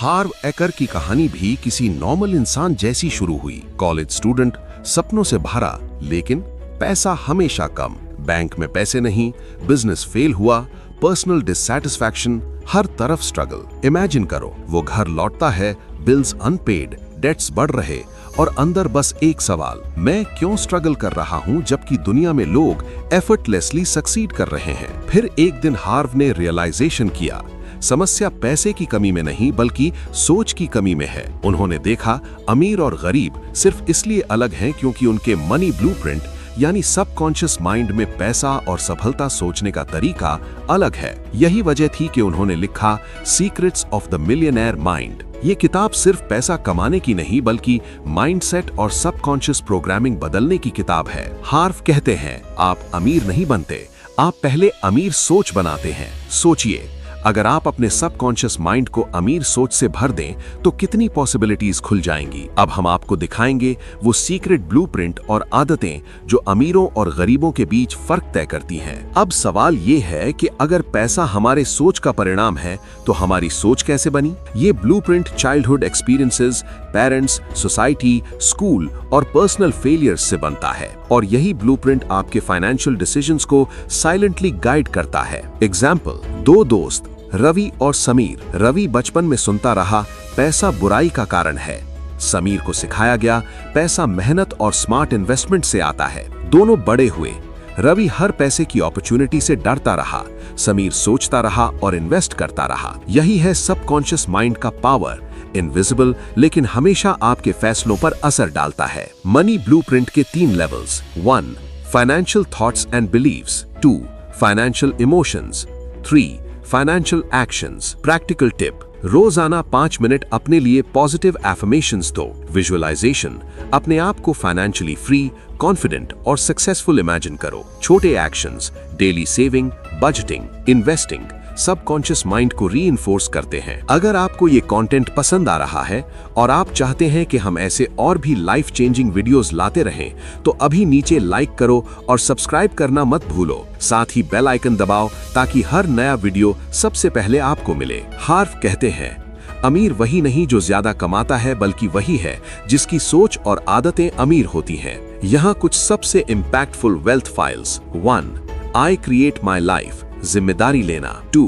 हार्व एकर की कहानी भी किसी नॉर्मल इंसान जैसी शुरू हुई। कॉलेज स्टूडेंट, सपनों से भरा, लेकिन पैसा हमेशा कम, बैंक में पैसे नहीं, बिजनेस फेल हुआ, पर्सनल डिससैटिस्फैक्शन, हर तरफ स्ट्रगल। इमेजिन करो, वो घर लौटता है, बिल्स अनपेड, डेट्स बढ़ रहे और अंदर बस एक सवाल, मैं क्यों स्ट्रगल कर रहा हूं जबकि दुनिया में लोग एफर्टलेसली सक्सीड कर रहे हैं। फिर एक दिन हार्व ने रियलाइजेशन किया, समस्या पैसे की कमी में नहीं बल्कि सोच की कमी में है। उन्होंने देखा अमीर और गरीब सिर्फ इसलिए अलग हैं क्योंकि उनके मनी ब्लूप्रिंट यानी सबकॉन्शियस माइंड में पैसा और सफलता सोचने का तरीका अलग है। यही वजह थी कि उन्होंने लिखा secrets of the millionaire mind. ये किताब सिर्फ पैसा कमाने की नहीं बल्कि माइंडसेट और सबकॉन्शियस प्रोग्रामिंग बदलने की किताब है। हार्व कहते हैं, आप अमीर नहीं बनते, आप पहले अमीर सोच बनाते हैं। सोचिए, अगर आप अपने सबकॉन्शियस माइंड को अमीर सोच से भर दें तो कितनी पॉसिबिलिटीज खुल जाएंगी। अब हम आपको दिखाएंगे वो सीक्रेट ब्लूप्रिंट और आदतें जो अमीरों और गरीबों के बीच फर्क तय करती हैं। अब सवाल ये है कि अगर पैसा हमारे सोच का परिणाम है तो हमारी सोच कैसे बनी? ये blueprint childhood experiences, parents, society, school और पर्सनल फेलियर्स से बनता है और यही ब्लूप्रिंट आपके फाइनेंशियल डिसीजंस को साइलेंटली गाइड करता है। एग्जाम्पल, दो दोस्त रवि और समीर। रवि बचपन में सुनता रहा पैसा बुराई का कारण है। समीर को सिखाया गया पैसा मेहनत और स्मार्ट इन्वेस्टमेंट से आता है। दोनों बड़े हुए, रवि हर पैसे की अपॉर्चुनिटी से डरता रहा, समीर सोचता रहा और इन्वेस्ट करता रहा। यही है सबकॉन्शियस माइंड का पावर, इनविजिबल लेकिन हमेशा आपके फैसलों पर असर डालता है। मनी ब्लूप्रिंट के 3 levels. 1. Financial thoughts and believes. 2. Financial emotions. 3. Financial actions. Practical tip, रोजाना 5 मिनट अपने लिए पॉजिटिव एफर्मेशंस दो। विजुअलाइजेशन, अपने आप को फाइनेंशियली फ्री, कॉन्फिडेंट और सक्सेसफुल इमेजिन करो। छोटे actions, daily saving, budgeting, investing, subconscious mind को रीइंफोर्स करते हैं। अगर आपको ये कंटेंट पसंद आ रहा है और आप चाहते हैं कि हम ऐसे और भी लाइफ चेंजिंग वीडियोस लाते रहें तो अभी नीचे लाइक करो और सब्सक्राइब करना मत भूलो। साथ ही बेल आइकन दबाओ ताकि हर नया वीडियो सबसे पहले आपको मिले। हार्व कहते हैं, अमीर वही नहीं जो ज्यादा कमाता है बल्कि वही है जिसकी सोच और आदतें अमीर होती हैं। यहाँ कुछ सबसे impactful wealth files. 1. I create my life, जिम्मेदारी लेना। 2.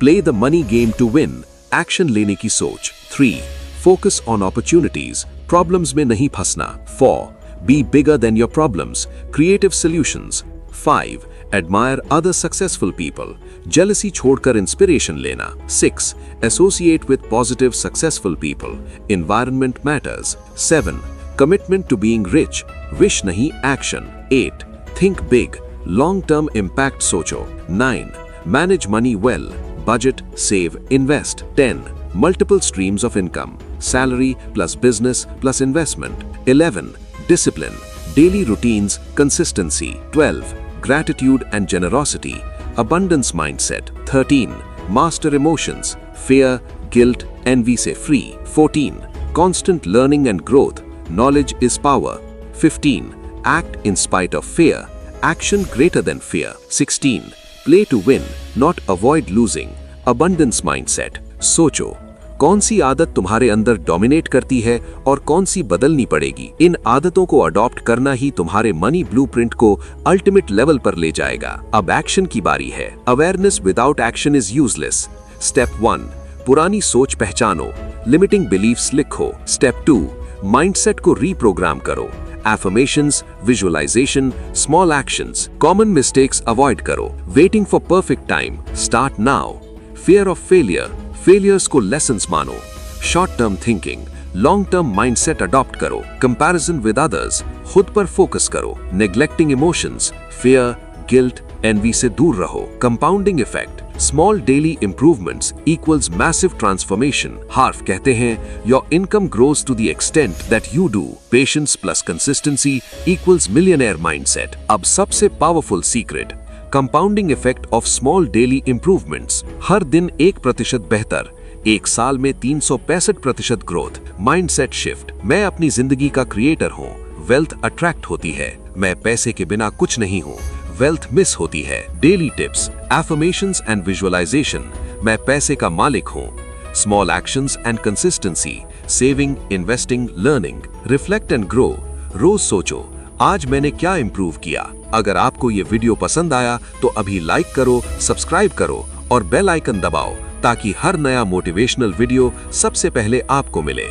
Play the money game to win, action लेने की सोच। 3. फोकस ऑन अपॉर्चुनिटीज, प्रॉब्लम्स में नहीं फंसना। 4. Be bigger than your problems, creative solutions. 5. Admire other successful people, jealousy छोड़कर इंस्पिरेशन लेना। 6. Associate with positive successful people, environment matters. 7. Commitment to being rich, wish नहीं action. 8. Think big, long term impact सोचो। 9. Manage money well, budget, save, invest. 10. Multiple streams of income, salary plus business plus investment. 11. Discipline, daily routines, consistency. 12. gratitude and generosity, abundance mindset. 13. Master emotions, fear, guilt, envy से free. 14. Constant learning and growth, knowledge is power. 15. Act in spite of fear, action greater than fear. 16. Play to win, not avoid losing, abundance mindset. सोचो, कौन सी आदत तुम्हारे अंदर dominate करती है और कौन सी बदलनी पड़ेगी। इन आदतों को अडॉप्ट करना ही तुम्हारे मनी ब्लूप्रिंट को अल्टीमेट लेवल पर ले जाएगा। अब एक्शन की बारी है। Awareness without action is useless. Step 1. पुरानी सोच पहचानो, लिमिटिंग बिलीफ्स लिखो। स्टेप 2. माइंडसेट को रीप्रोग्राम करो, affirmations, visualization, small actions. Common mistakes avoid करो, waiting for perfect time, start now. Fear of failure, failures को लेसन्स मानो। Short term thinking, long term mindset adopt करो। कंपैरिजन विद अदर्स, खुद पर focus करो। Neglecting emotions, fear, guilt, envy से दूर रहो। Compounding effect, small daily improvements equals massive transformation. Harv कहते हैं, your income grows to the extent that you do, patience plus consistency equals millionaire mindset. अब सबसे powerful secret, compounding effect of small daily improvements. हर दिन 1% बेहतर, एक साल में 365% ग्रोथ। माइंडसेट शिफ्ट, मैं अपनी जिंदगी का क्रिएटर हूँ, वेल्थ अट्रैक्ट होती है। मैं पैसे के बिना कुछ नहीं हूँ, वेल्थ मिस होती है। Daily tips, affirmations and visualization, मैं पैसे का मालिक हूँ, Small actions and consistency. Saving, investing, learning. Reflect and grow. रोज सोचो, आज मैंने क्या इंप्रूव किया। अगर आपको ये वीडियो पसंद आया तो अभी लाइक करो, सब्सक्राइब करो और बेल आइकन दबाओ ताकि हर नया मोटिवेशनल वीडियो सबसे पहले आपको मिले।